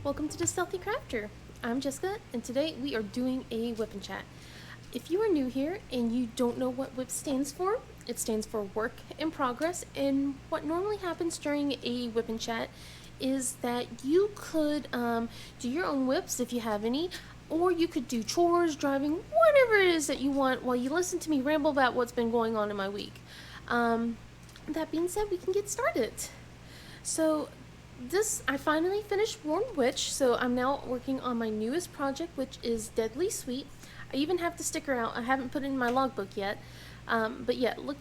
Welcome to the Stealthy Crafter. I'm Jessica, and today we are doing a Wip Chat. If you are new here and you don't know what Wip stands for, it stands for Work in Progress, and what normally happens during a Wip Chat is that you could do your own whips if you have any, or you could do chores, driving, whatever it is that you want while you listen to me ramble about what's been going on in my week. That being said, we can get started. So I finally finished Warm Witch, so I'm now working on my newest project, which is Deadly Sweet. I even have the sticker out. I haven't put it in my logbook yet, but yeah, look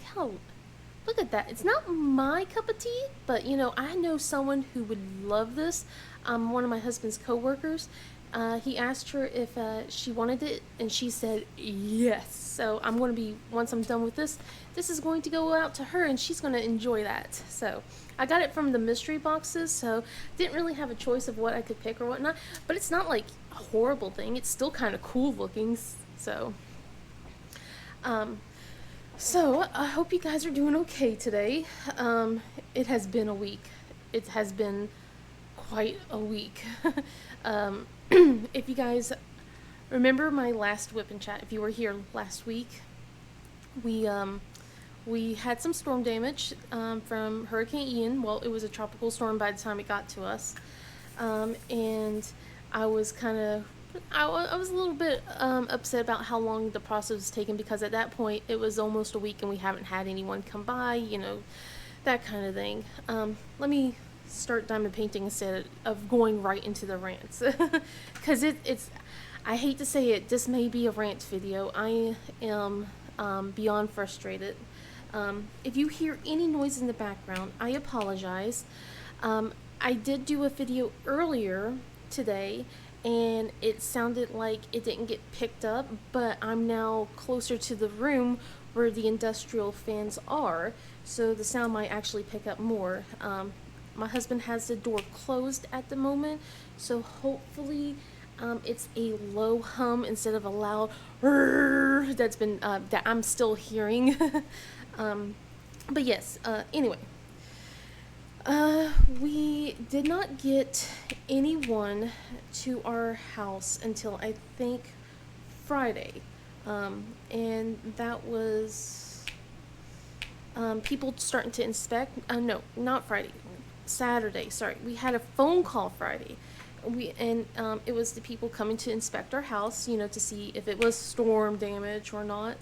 at that. It's not my cup of tea, but I know someone who would love this. One of my husband's coworkers. He asked her if she wanted it, and she said yes. So I'm going to be, once I'm done with this is going to go out to her, and she's going to enjoy that. So I got it from the mystery boxes, so didn't really have a choice of what I could pick or whatnot. But it's not like a horrible thing. It's still kind of cool looking. So, I hope you guys are doing okay today. It has been a week. It has been quite a week. If you guys remember my last Whip and Chat, if you were here last week, we had some storm damage from Hurricane Ian. Well, it was a tropical storm by the time it got to us, and I was I was a little bit upset about how long the process was taking, because at that point it was almost a week and we haven't had anyone come by, that kind of thing. Let me start diamond painting instead of going right into the rants, because it's I hate to say it, this may be a rant video. I am beyond frustrated. If you hear any noise in the background, I apologize. I did do a video earlier today and it sounded like it didn't get picked up, but I'm now closer to the room where the industrial fans are, so the sound might actually pick up more. My husband has the door closed at the moment, so hopefully it's a low hum instead of a loud that I'm still hearing. But yes, anyway, we did not get anyone to our house until I think Friday, and that was people starting to inspect. No, not Friday. Saturday. Sorry, we had a phone call Friday. It was the people coming to inspect our house, to see if it was storm damage or not.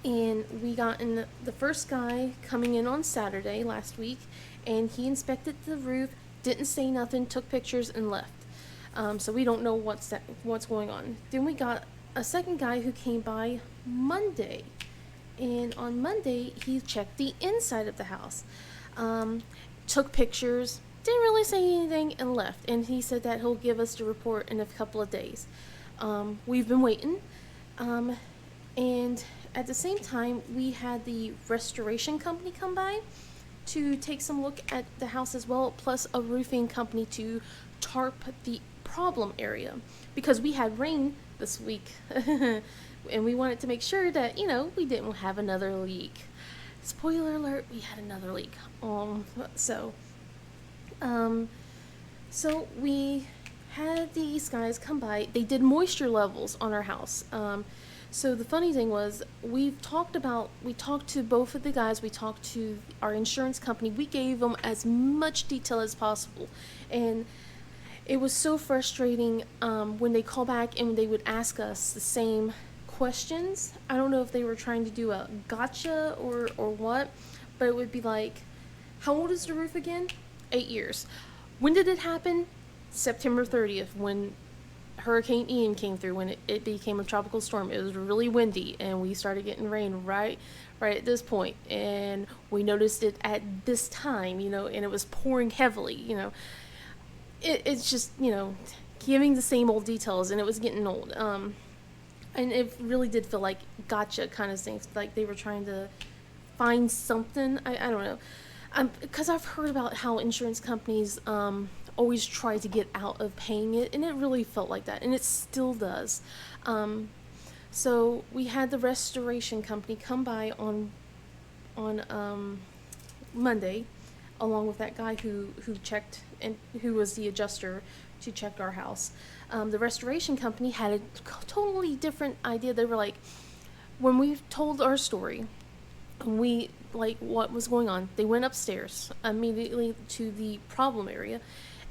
And we got in the first guy coming in on Saturday last week, and he inspected the roof, didn't say nothing, took pictures, and left. So we don't know what's going on. Then we got a second guy who came by Monday, and on Monday he checked the inside of the house, took pictures, didn't really say anything, and left. And he said that he'll give us the report in a couple of days. We've been waiting, and at the same time, we had the restoration company come by to take some look at the house as well, plus a roofing company to tarp the problem area, because we had rain this week and we wanted to make sure that we didn't have another leak. Spoiler alert, we had another leak. So we had these guys come by. They did moisture levels on our house. So the funny thing was, we talked to both of the guys, we talked to our insurance company, we gave them as much detail as possible. And it was so frustrating when they call back and they would ask us the same questions. I don't know if they were trying to do a gotcha or what, but it would be like, how old is the roof again? 8 years. When did it happen? September 30th, when Hurricane Ian came through, when it became a tropical storm. It was really windy and we started getting rain right at this point, and we noticed it at this time, and it was pouring heavily. It's just giving the same old details, and it was getting old, and it really did feel like gotcha kind of things, like they were trying to find something. I don't know, because I've heard about how insurance companies always try to get out of paying it, and it really felt like that, and it still does. So we had the restoration company come by on Monday, along with that guy who checked and who was the adjuster to check our house. The restoration company had a totally different idea. They were like, when we told our story, we like what was going on. They went upstairs immediately to the problem area,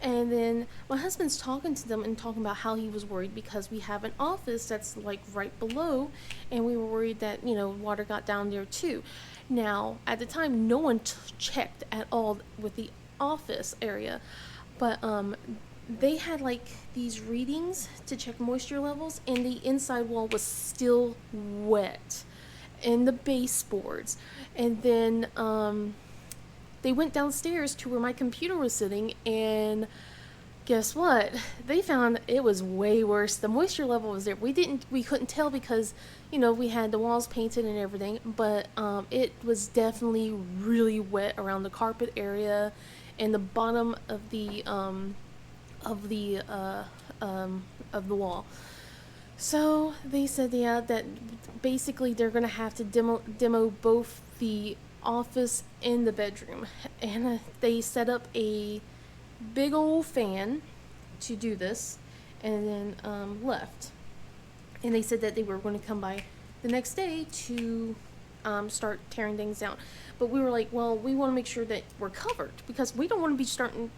and then my husband's talking to them and talking about how he was worried because we have an office that's like right below, and we were worried that water got down there too. Now at the time, no one checked at all with the office area, but they had like these readings to check moisture levels, and the inside wall was still wet in the baseboards. And then they went downstairs to where my computer was sitting, and guess what? They found it was way worse. The moisture level was there. We couldn't tell because we had the walls painted and everything, but it was definitely really wet around the carpet area and the bottom of the of the wall. So they said, yeah, that basically they're gonna have to demo both the office and the bedroom, and they set up a big old fan to do this, and then left. And they said that they were going to come by the next day to start tearing things down. But we were like, well, we want to make sure that we're covered because we don't want to be starting.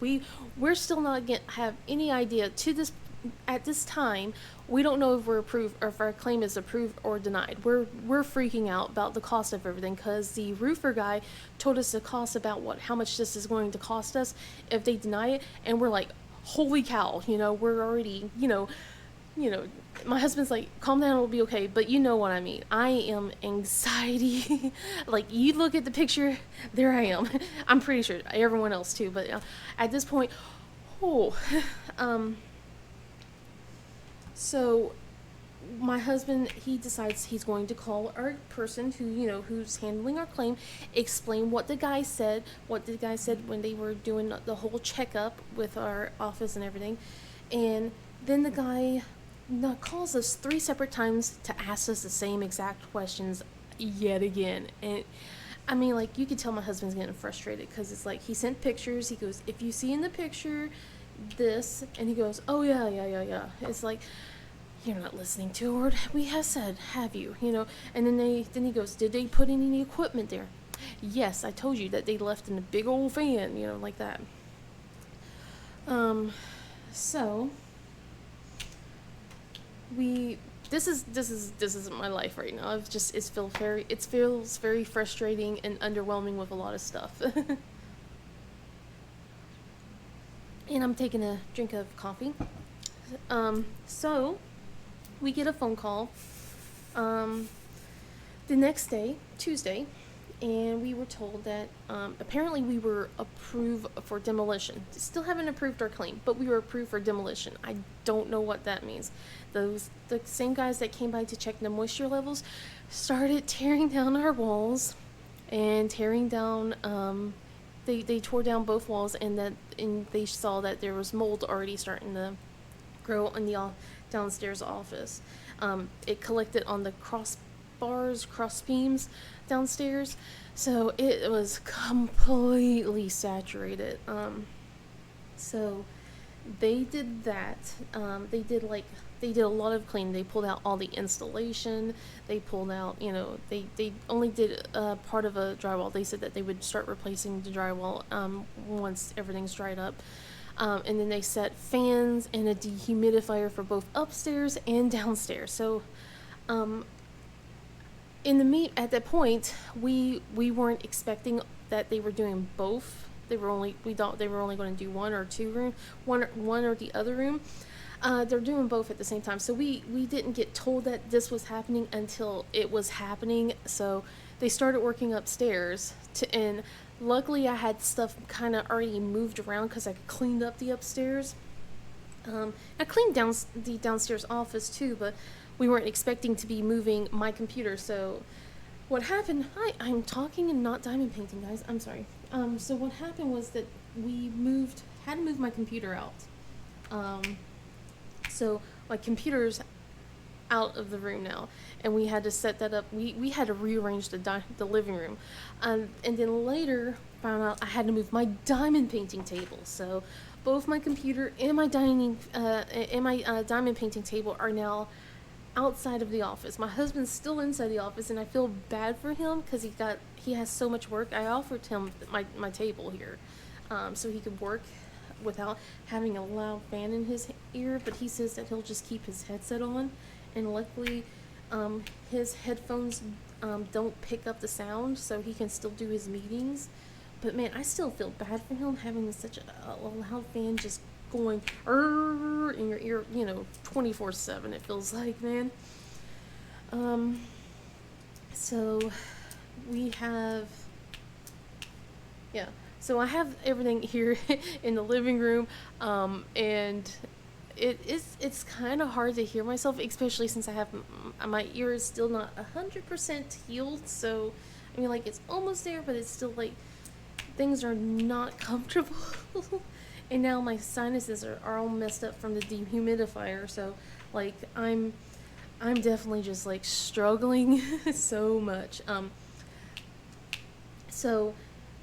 We're still not gonna have any idea to this at this time. We don't know if we're approved or if our claim is approved or denied. We're freaking out about the cost of everything because the roofer guy told us the cost about how much this is going to cost us if they deny it, and we're like, holy cow, we're already, my husband's like, calm down, it'll be okay, but you know what I mean. I am anxiety. Like, you look at the picture, there I am. I'm pretty sure everyone else too, but at this point, so my husband, he decides he's going to call our person who's handling our claim, explain what the guy said when they were doing the whole checkup with our office and everything. And then the guy calls us 3 separate times to ask us the same exact questions yet again. And I mean, like, you could tell my husband's getting frustrated because it's like he sent pictures. He goes, if you see in the picture this, and he goes, oh yeah. It's like, you're not listening to a word we have said, have you? And then he goes, did they put any equipment there? Yes, I told you that they left in a big old fan, like that. So this is my life right now. It feels very frustrating and underwhelming with a lot of stuff. And I'm taking a drink of coffee. So we get a phone call the next day, Tuesday, and we were told that apparently we were approved for demolition. Still haven't approved our claim, but we were approved for demolition. I don't know what that means. The same guys that came by to check the moisture levels started tearing down our walls and tearing down. They tore down both walls, and they saw that there was mold already starting to grow in the downstairs office. It collected on the cross beams downstairs, so it was completely saturated. So they did that. They did a lot of cleaning. They pulled out all the insulation. They pulled out, they only did part of a drywall. They said that they would start replacing the drywall once everything's dried up. And then they set fans and a dehumidifier for both upstairs and downstairs. So at that point, we weren't expecting that they were doing both. We thought they were only going to do one or the other room. They're doing both at the same time. So we didn't get told that this was happening until it was happening. So they started working upstairs and luckily I had stuff kind of already moved around because I cleaned up the upstairs. I cleaned the downstairs office too, but we weren't expecting to be moving my computer. So what happened, I'm talking and not diamond painting, guys. I'm sorry. So what happened was that we had to move my computer out. So my computer's out of the room now, and we had to set that up. We had to rearrange the living room, and then later found out I had to move my diamond painting table. So both my computer and my diamond painting table are now outside of the office. My husband's still inside the office, and I feel bad for him because he has so much work. I offered him my table here, so he could work without having a loud fan in his ear. But he says that he'll just keep his headset on, and luckily, his headphones don't pick up the sound, so he can still do his meetings. But man, I still feel bad for him having such a loud fan just going in your ear, 24/7. It feels like, man. Um, so we have, yeah. So I have everything here in the living room, and it's kind of hard to hear myself, especially since I have my ear is still not 100% healed. So I mean, like, it's almost there, but it's still like things are not comfortable. And now my sinuses are all messed up from the dehumidifier. So like I'm definitely just like struggling so much. So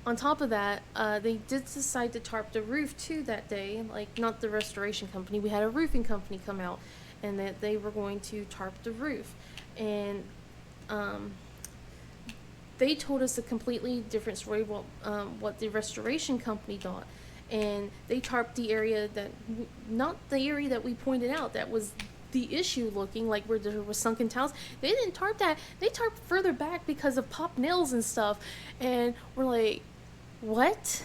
on top of that, they did decide to tarp the roof too that day. Like, not the restoration company. We had a roofing company come out, and that they were going to tarp the roof. And they told us a completely different story what the restoration company thought. And they tarped the area not the area that we pointed out that was the issue, looking like where there was sunken tiles. They didn't tarp that. They tarped further back because of popped nails and stuff. And we're like, what?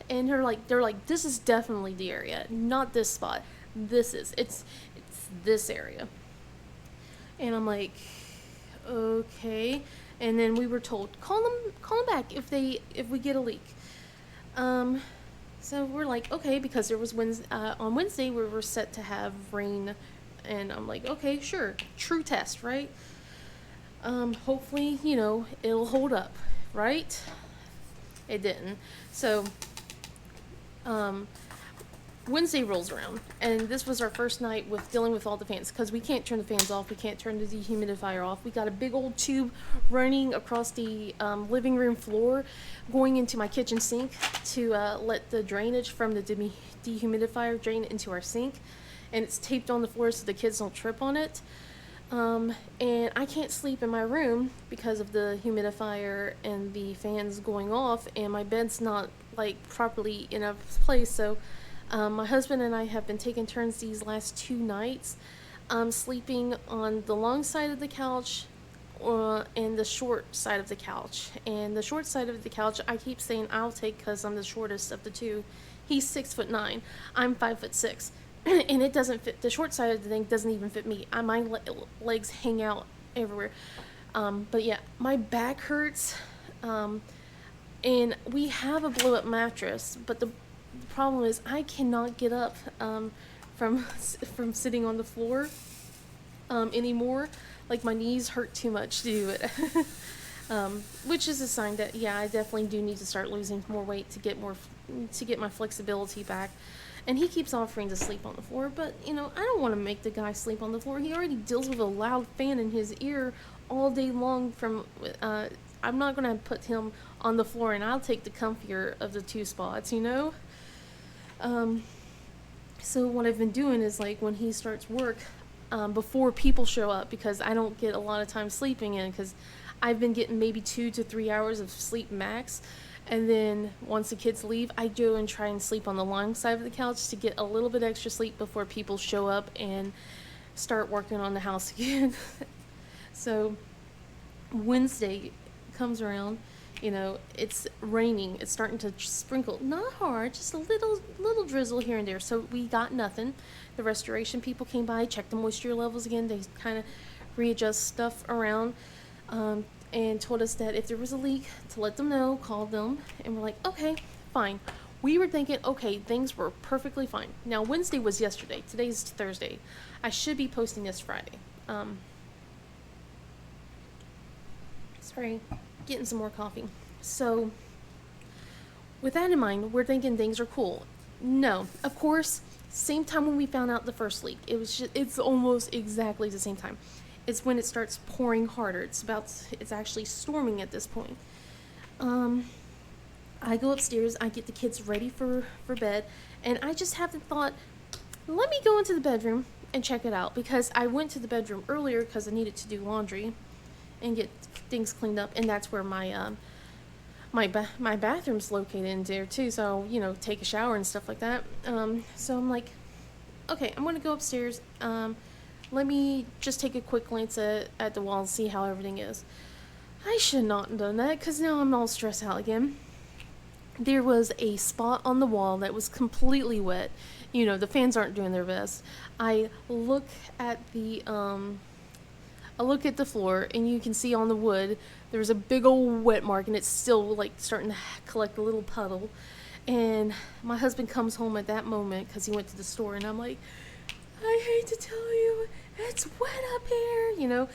And they're like, this is definitely the area, not this spot. It's this area. And I'm like, okay. And then we were told, call them back if we get a leak. So we're like, okay, because there was on Wednesday we were set to have rain, and I'm like, okay, sure, true test, right? Hopefully, it'll hold up, right? It didn't. So, Wednesday rolls around, and this was our first night with dealing with all the fans, because we can't turn the fans off, we can't turn the dehumidifier off. We got a big old tube running across the living room floor, going into my kitchen sink to let the drainage from the dehumidifier drain into our sink, and it's taped on the floor so the kids don't trip on it. And I can't sleep in my room because of the humidifier and the fans going off, and my bed's not like properly in a place. So my husband and I have been taking turns these last 2 nights, sleeping on the long side of the couch and the short side of the couch. And the short side of the couch, I keep saying I'll take because I'm the shortest of the two. He's 6'9", I'm 5'6", and it doesn't fit. The short side of the thing doesn't even fit me. My legs hang out everywhere. But yeah, my back hurts, and we have a blow-up mattress, but the problem is I cannot get up from sitting on the floor anymore. Like, my knees hurt too much to do it. Which is a sign that, yeah, I definitely do need to start losing more weight to get my flexibility back. And he keeps offering to sleep on the floor, but I don't want to make the guy sleep on the floor. He already deals with a loud fan in his ear all day long. I'm not going to put him on the floor, and I'll take the comfier of the 2 spots, So what I've been doing is, like, when he starts work, before people show up, because I don't get a lot of time sleeping in, because I've been getting maybe 2 to 3 hours of sleep max. And then once the kids leave, I go and try and sleep on the long side of the couch to get a little bit extra sleep before people show up and start working on the house again. So Wednesday comes around, it's raining. It's starting to sprinkle, not hard, just a little drizzle here and there. So we got nothing. The restoration people came by, checked the moisture levels again. They kind of readjust stuff around, and told us that if there was a leak, to let them know, call them. And we're like, okay, fine. We were thinking, okay, things were perfectly fine. Now, Wednesday was yesterday. Today's Thursday. I should be posting this Friday. Sorry, getting some more coffee. So with that in mind, we're thinking things are cool. No, of course, Same time when we found out the first leak. It's almost exactly the same time. It's when it starts pouring harder. It's actually storming at this point. Um, I go upstairs, I get the kids ready for bed, and I just have the thought, let me go into the bedroom and check it out, because I went to the bedroom earlier because I needed to do laundry and get things cleaned up, and that's where my bathroom's located in there too. So take a shower and stuff like that. So I'm like, okay, I'm gonna go upstairs. Let me just take a quick glance at the wall and see how everything is. I should not have done that, because now I'm all stressed out again. There was a spot on the wall that was completely wet. The fans aren't doing their best. I look at the floor, and you can see on the wood there's a big old wet mark, and it's still like starting to collect a little puddle. And my husband comes home at that moment because he went to the store, and I'm like, I hate to tell you, it's wet up here.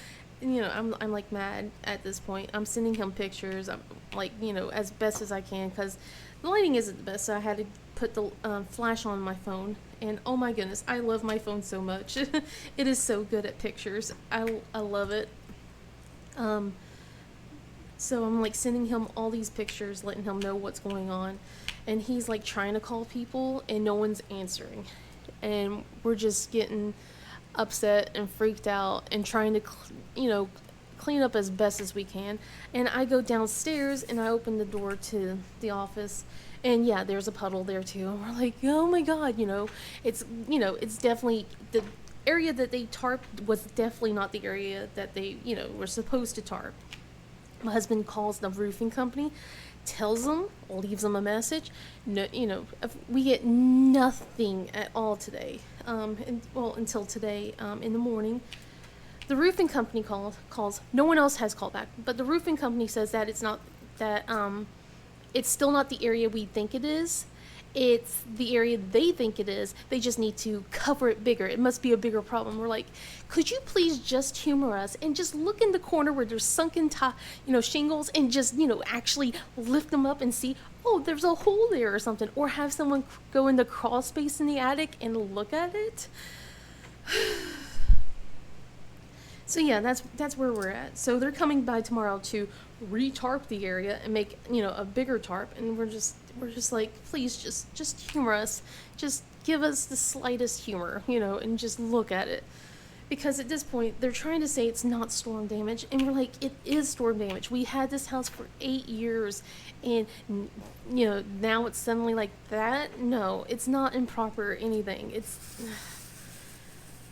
I'm like mad at this point. I'm sending him pictures. I'm like, as best as I can, because the lighting isn't the best. So I had to put the flash on my phone. And oh my goodness, I love my phone so much. It is so good at pictures. I love it. So I'm like sending him all these pictures, letting him know what's going on. And he's like trying to call people, and no one's answering. And we're just getting upset and freaked out and trying to clean up as best as we can. And I go downstairs and I open the door to the office, and yeah, there's a puddle there too. And we're like, oh my god, it's definitely the area that they tarped was definitely not the area that they were supposed to tarp. My husband calls the roofing company, tells them, leaves them a message. No, we get nothing at all today. Until today, in the morning. The roofing company calls. No one else has called back, but the roofing company says that it's not that it's still not the area we think it is. It's the area they think it is. They just need to cover it bigger. It must be a bigger problem. We're like, could you please just humor us and just look in the corner where there's sunken shingles, and just actually lift them up and see, oh, there's a hole there or something, or have someone go in the crawl space in the attic and look at it. So yeah, that's where we're at. So they're coming by tomorrow to re-tarp the area and make a bigger tarp, and we're just like, please just humor us, just give us the slightest humor, and just look at it, because at this point they're trying to say it's not storm damage, and we're like, it is storm damage. We had this house for 8 years, and now it's suddenly like that. No, it's not improper or anything.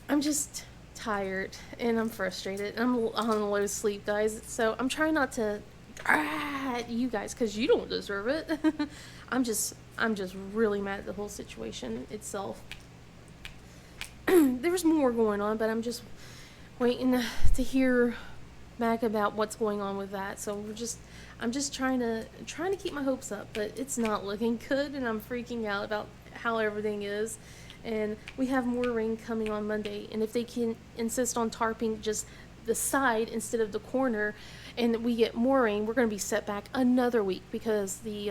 I'm just tired, and I'm frustrated, and I'm on low sleep, guys. So I'm trying not to at you guys, because you don't deserve it. I'm just really mad at the whole situation itself. There's more going on, but I'm just waiting to hear back about what's going on with that. So I'm just trying to keep my hopes up, but it's not looking good, and I'm freaking out about how everything is. And we have more rain coming on Monday, and if they can insist on tarping just the side instead of the corner, and we get more rain, we're going to be set back another week, because they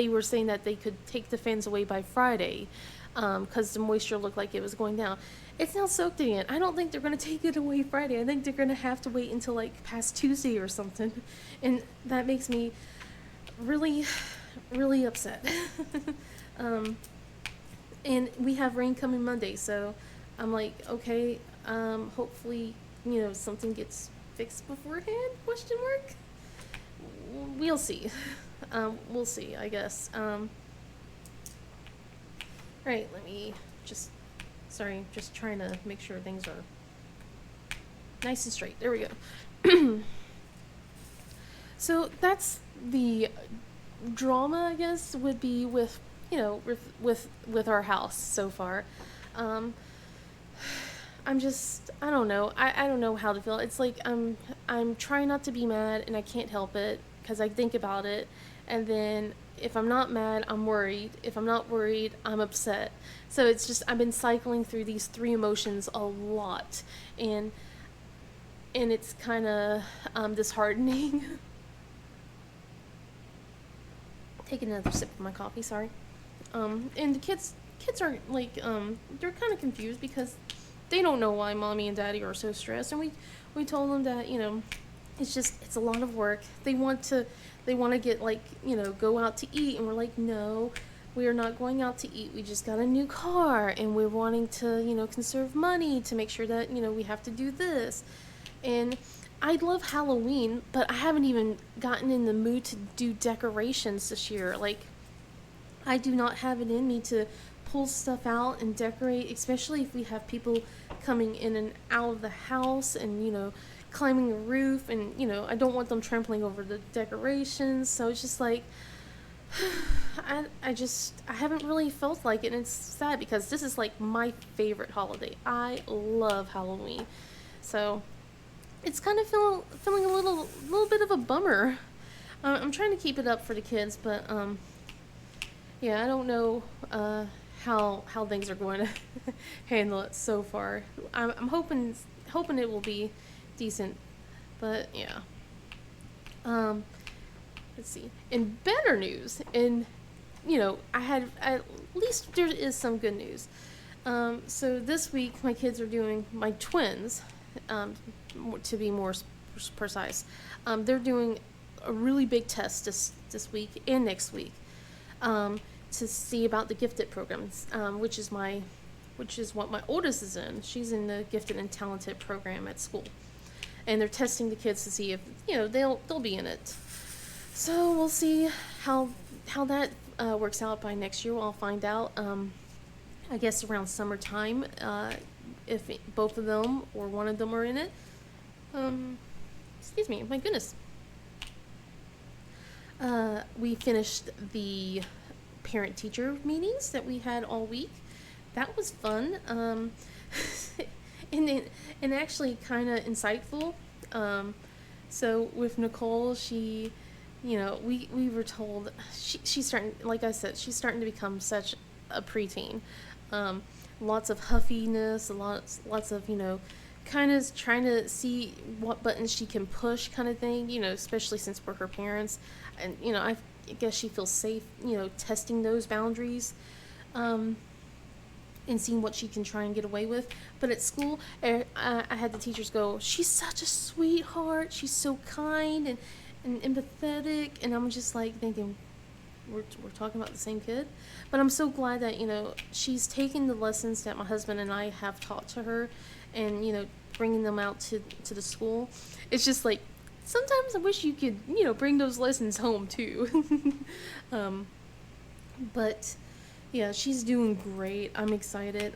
were saying that they could take the fans away by Friday, because the moisture looked like it was going down. It's now soaked again. I don't think they're going to take it away Friday. I think they're going to have to wait until like past Tuesday or something, and that makes me really, really upset. And we have rain coming Monday, so I'm like, okay, hopefully, something gets fixed beforehand, question mark? We'll see. We'll see, I guess. Right, let me just trying to make sure things are nice and straight. There we go. So that's the drama, I guess, would be with our house so far. I don't know. I don't know how to feel. It's like I'm trying not to be mad, and I can't help it, because I think about it, and then if I'm not mad, I'm worried. If I'm not worried, I'm upset. So it's just, I've been cycling through these three emotions a lot, and it's kind of disheartening. Take another sip of my coffee, sorry. And the kids kids are like, they're kind of confused because they don't know why mommy and daddy are so stressed. And we told them that, it's a lot of work. They want to get, like, go out to eat, and we're like, no, we are not going out to eat. We just got a new car, and we're wanting to, conserve money to make sure that, we have to do this. And I love Halloween, but I haven't even gotten in the mood to do decorations this year. Like, I do not have it in me to pull stuff out and decorate, especially if we have people coming in and out of the house and, climbing the roof. And, I don't want them trampling over the decorations. So it's just like, I haven't really felt like it. And it's sad because this is like my favorite holiday. I love Halloween. So it's kind of feeling a little bit of a bummer. I'm trying to keep it up for the kids, but yeah, I don't know how things are going to handle it so far. I'm hoping it will be decent, but yeah. Let's see. In better news, I had, at least there is some good news. So this week my kids are doing, my twins, to be more precise, they're doing a really big test this week and next week, to see about the gifted programs, which is what my oldest is in. She's in the gifted and talented program at school, and they're testing the kids to see if they'll be in it. So we'll see how that works out by next year. I'll find out. I guess around summertime, if both of them or one of them are in it. Excuse me, my goodness. We finished the parent-teacher meetings that we had all week. That was fun, and actually kind of insightful. So with Nicole, she, we were told she's starting, like I said, she's starting to become such a preteen. Lots of huffiness, lots of, kind of trying to see what buttons she can push, kind of thing, especially since we're her parents. And, I guess she feels safe, testing those boundaries, and seeing what she can try and get away with. But at school, I had the teachers go, she's such a sweetheart, she's so kind and empathetic. And I'm just like thinking, we're talking about the same kid. But I'm so glad that, she's taking the lessons that my husband and I have taught to her, and, bringing them out to the school. It's just like, sometimes I wish you could, bring those lessons home too. But yeah, she's doing great. I'm excited.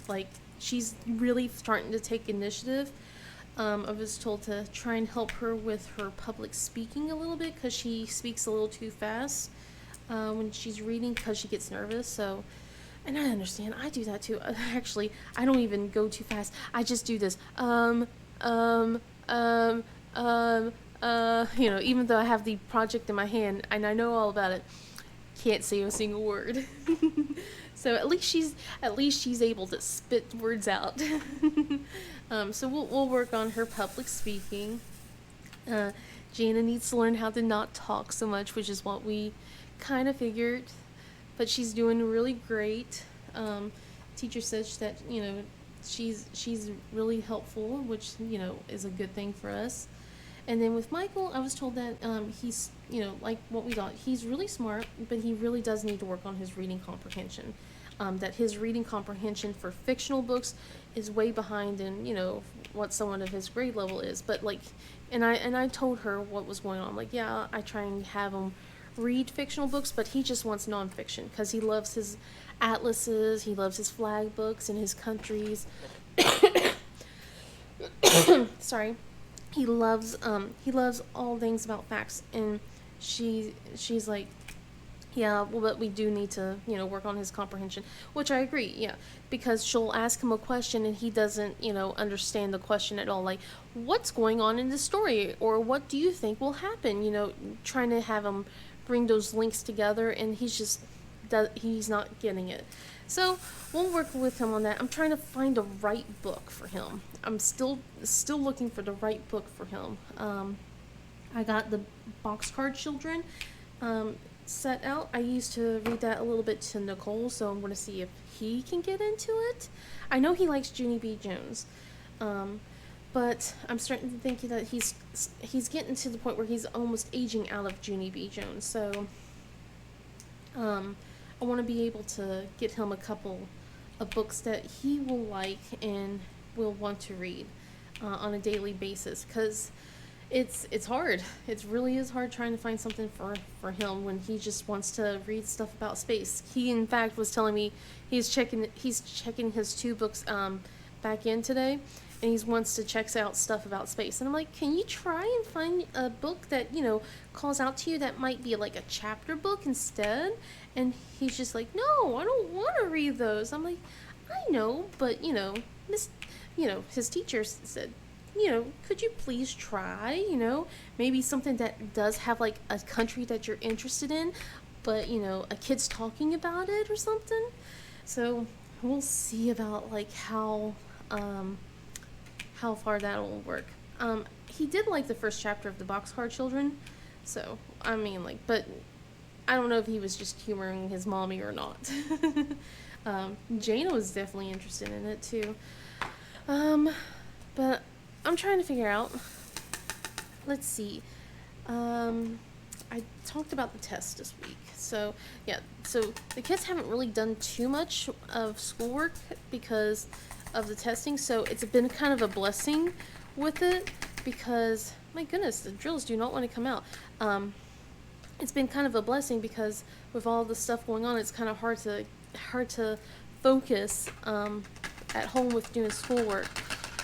Like, she's really starting to take initiative. I was told to try and help her with her public speaking a little bit, because she speaks a little too fast when she's reading, because she gets nervous. So, and I understand. I do that too. Actually, I don't even go too fast. I just do this. Even though I have the project in my hand and I know all about it, can't say a single word. So at least she's able to spit words out. So we'll work on her public speaking. Jana needs to learn how to not talk so much, which is what we kind of figured. But she's doing really great. Teacher says that she's really helpful, which is a good thing for us. And then with Michael, I was told that he's like what we thought. He's really smart, but he really does need to work on his reading comprehension. That his reading comprehension for fictional books is way behind in what someone of his grade level is. But like, and I told her what was going on. Like, yeah, I try and have him read fictional books, but he just wants nonfiction because he loves his atlases, he loves his flag books and his countries. Sorry. He loves all things about facts. And she's like, yeah, well, but we do need to work on his comprehension, which I agree. Yeah, because she'll ask him a question and he doesn't understand the question at all, like, what's going on in the story, or what do you think will happen, trying to have him bring those links together, and he's not getting it. So we'll work with him on that. I'm trying to find the right book for him. I'm still looking for the right book for him. I got the Boxcar Children. set out. I used to read that a little bit to Nicole, so I'm going to see if he can get into it. I know he likes Junie B. Jones, but I'm starting to think that he's getting to the point where he's almost aging out of Junie B. Jones. So I want to be able to get him a couple of books that he will like and will want to read on a daily basis, because it's hard. It really is hard trying to find something for him when he just wants to read stuff about space. He in fact was telling me he's checking his 2 books back in today, and he wants to check out stuff about space. And I'm like, can you try and find a book that, you know, calls out to you that might be like a chapter book instead? And he's just like, no, I don't want to read those. I'm like, I know, but you know, his teacher said, you know, could you please try, you know, maybe something that does have like a country that you're interested in, but you know, a kid's talking about it or something. So we'll see about like how far that will work. He did like the first chapter of the Boxcar Children, so I mean, like, but I don't know if he was just humoring his mommy or not. Jana was definitely interested in it too. But I'm trying to figure out. Let's see. I talked about the test this week. So, yeah. So, the kids haven't really done too much of schoolwork because of the testing. So, it's been kind of a blessing with it because, my goodness, the drills do not want to come out. It's been kind of a blessing because with all the stuff going on, it's kind of hard to focus at home with doing schoolwork.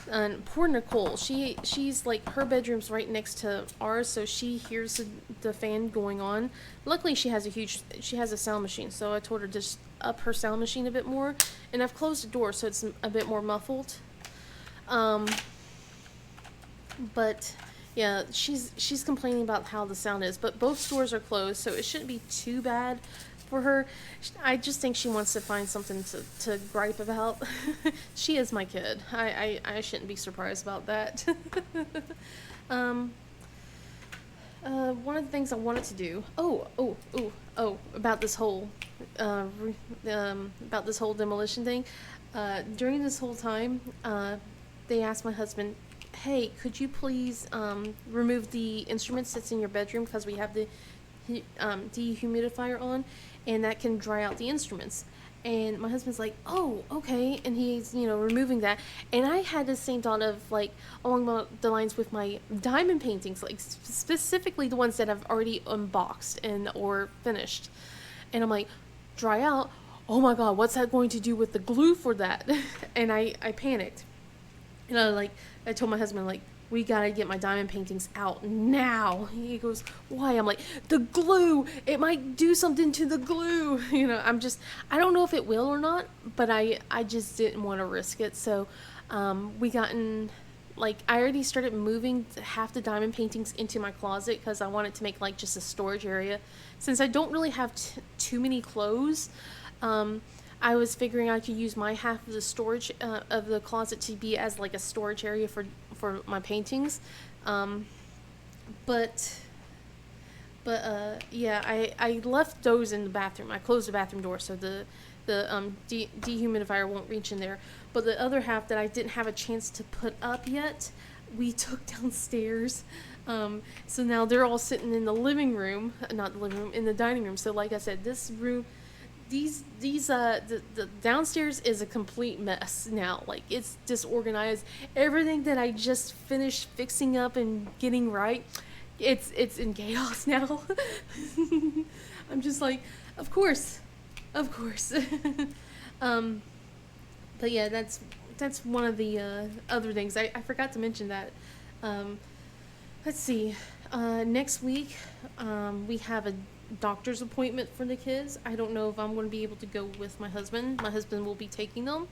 And poor Nicole, she's like, her bedroom's right next to ours, so she hears the fan going on. Luckily, she has a sound machine, so I told her to just up her sound machine a bit more, and I've closed the door so it's a bit more muffled. But yeah, she's complaining about how the sound is, but both stores are closed, so it shouldn't be too bad for her. I just think she wants to find something to gripe about. She is my kid. I shouldn't be surprised about that. One of the things I wanted to do. About this whole demolition thing. During this whole time, they asked my husband, "Hey, could you please remove the instruments that's in your bedroom, because we have the dehumidifier on, and that can dry out the instruments." And my husband's like, "Oh, okay," and he's, you know, removing that. And I had the same thought of like along the lines with my diamond paintings, like specifically the ones that I've already unboxed and or finished. And I'm like, dry out? Oh my god, what's that going to do with the glue for that? And I panicked. And I told my husband, like, we gotta get my diamond paintings out now. He goes, why? I'm like, the glue! It might do something to the glue! You know, I don't know if it will or not, but I just didn't want to risk it. So, I already started moving half the diamond paintings into my closet because I wanted to make, like, just a storage area. Since I don't really have too many clothes, I was figuring I could use my half of the storage of the closet to be as like a storage area for my paintings. Yeah, I left those in the bathroom. I closed the bathroom door so the dehumidifier won't reach in there. But the other half that I didn't have a chance to put up yet, we took downstairs. So now they're all sitting in the living room, not the living room, in the dining room. So like I said, this room, the downstairs is a complete mess now. Like, it's disorganized. Everything that I just finished fixing up and getting right, it's in chaos now. I'm just like, of course. But yeah, that's one of the other things. I forgot to mention that. Let's see. Next week, we have a doctor's appointment for the kids. I don't know if I'm going to be able to go with my husband. My husband will be taking them.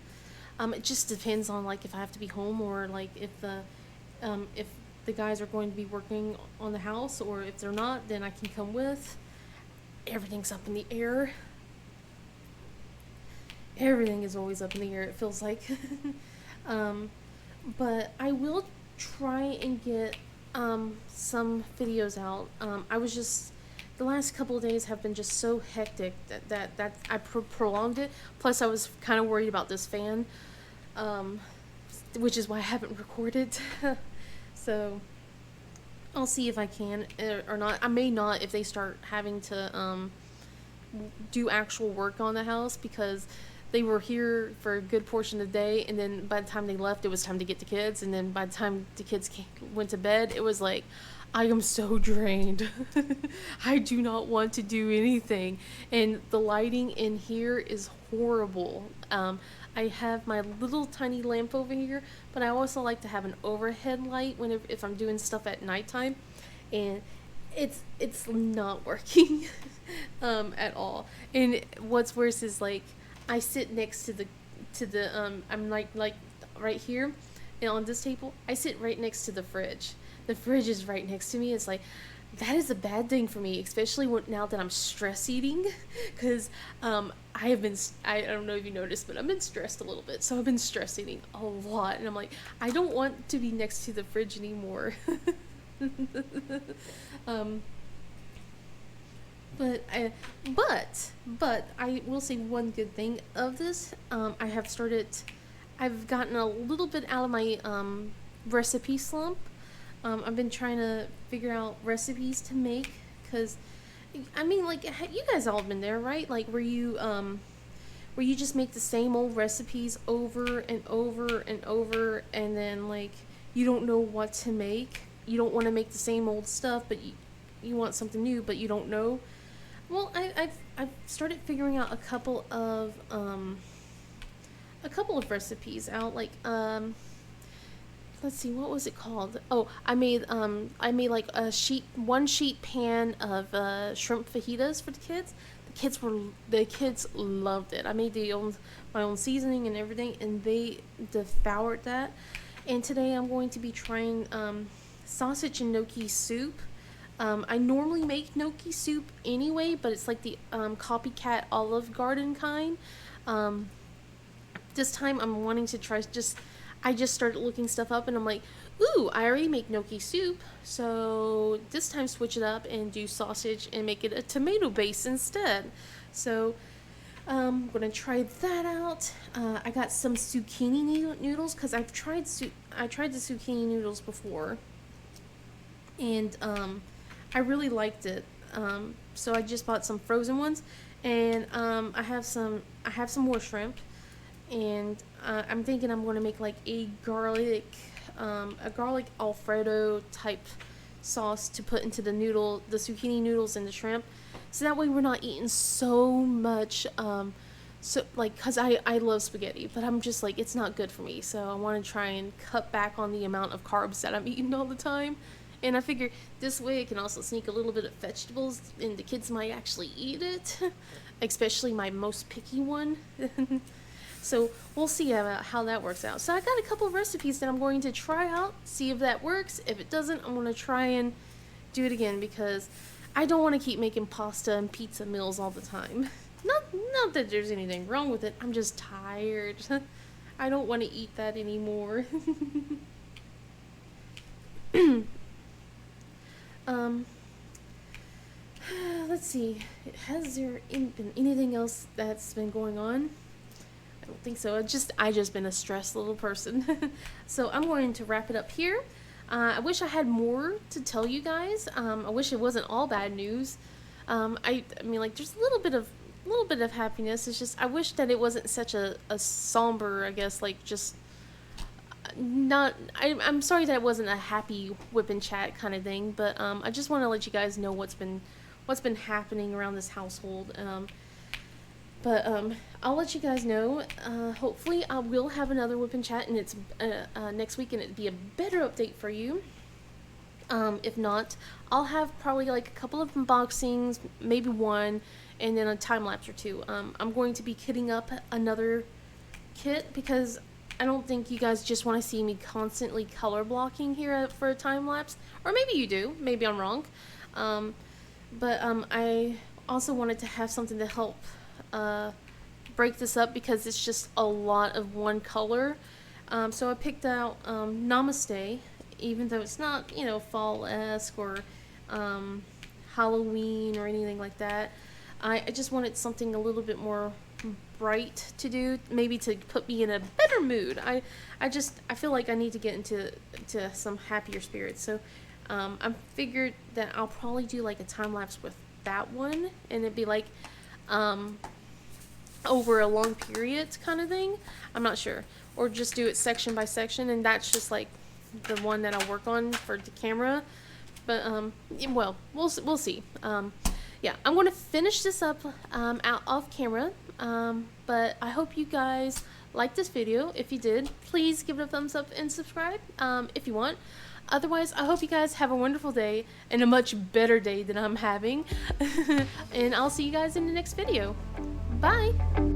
It just depends on like if I have to be home, or like if the guys are going to be working on the house, or if they're not, then I can come with. Everything's up in the air. Everything is always up in the air, it feels like. But I will try and get some videos out. I was just the last couple of days have been just so hectic that I prolonged it. Plus, I was kind of worried about this fan, um, which is why I haven't recorded. So I'll see if I can or not. I may not if they start having to do actual work on the house, because they were here for a good portion of the day, and then by the time they left, it was time to get the kids, and then by the time the kids went to bed, it was like, I am so drained. I do not want to do anything, and the lighting in here is horrible. I have my little tiny lamp over here, but I also like to have an overhead light whenever if I'm doing stuff at nighttime, and it's not working at all. And what's worse is like I sit next to the I'm like right here, and on this table I sit right next to the fridge. The fridge is right next to me. It's like that is a bad thing for me, especially now that I'm stress eating, because I have been I don't know if you noticed, but I've been stressed a little bit, so I've been stress eating a lot, and I'm like I don't want to be next to the fridge anymore. um, but I will say one good thing of this. I have started. I've gotten a little bit out of my recipe slump. I've been trying to figure out recipes to make, because I mean, like, you guys all been there, right? Like, where you just make the same old recipes over and over and over, and then like you don't know what to make. You don't want to make the same old stuff, but you want something new, but you don't know. Well, I've started figuring out a couple of recipes out. Like let's see, what was it called? Oh, I made like one sheet pan of shrimp fajitas for the kids. The kids loved it. I made my own seasoning and everything, and they devoured that. And today I'm going to be trying sausage and gnocchi soup. I normally make gnocchi soup anyway, but it's like the copycat Olive Garden kind. Um, this time I'm wanting to try I just started looking stuff up, and I'm like, ooh, I already make gnocchi soup, so this time switch it up and do sausage and make it a tomato base instead. So I'm gonna try that out. I got some zucchini noodles, because I tried the zucchini noodles before, and I really liked it. So I just bought some frozen ones, and I have some more shrimp, and I'm thinking I'm going to make like a garlic Alfredo type sauce to put into the zucchini noodles and the shrimp, so that way we're not eating so much. So like, cause I love spaghetti, but I'm just like it's not good for me, so I want to try and cut back on the amount of carbs that I'm eating all the time. And I figure this way I can also sneak a little bit of vegetables, and the kids might actually eat it, especially my most picky one. So we'll see how that works out. So I got a couple of recipes that I'm going to try out, see if that works. If it doesn't, I'm going to try and do it again, because I don't want to keep making pasta and pizza meals all the time. Not that there's anything wrong with it. I'm just tired. I don't want to eat that anymore. um, let's see. Has there been anything else that's been going on? I don't think so. I just been a stressed little person. So I'm going to wrap it up here. I wish I had more to tell you guys. I wish it wasn't all bad news. I mean, like, there's a little bit of happiness. It's just I wish that it wasn't such a somber, I guess, like, just not. I'm sorry that it wasn't a happy whip and chat kind of thing. But I just want to let you guys know what's been happening around this household. But I'll let you guys know. Hopefully, I will have another whip and chat, and it's next week, and it'd be a better update for you. If not, I'll have probably like a couple of unboxings, maybe one, and then a time lapse or two. I'm going to be kitting up another kit, because I don't think you guys just want to see me constantly color blocking here for a time lapse, or maybe you do. Maybe I'm wrong. But I also wanted to have something to help break this up, because it's just a lot of one color. So I picked out Namaste, even though it's not, fall-esque or Halloween or anything like that. I just wanted something a little bit more bright to do, maybe to put me in a better mood. I feel like I need to get into some happier spirits. So I figured that I'll probably do like a time lapse with that one, and it'd be like over a long period kind of thing. I'm not sure, or just do it section by section, and that's just like the one that I'll work on for the camera. But well, we'll see. Yeah, I'm going to finish this up out off camera. But I hope you guys liked this video. If you did, please give it a thumbs up and subscribe if you want. Otherwise, I hope you guys have a wonderful day and a much better day than I'm having. And I'll see you guys in the next video. Bye!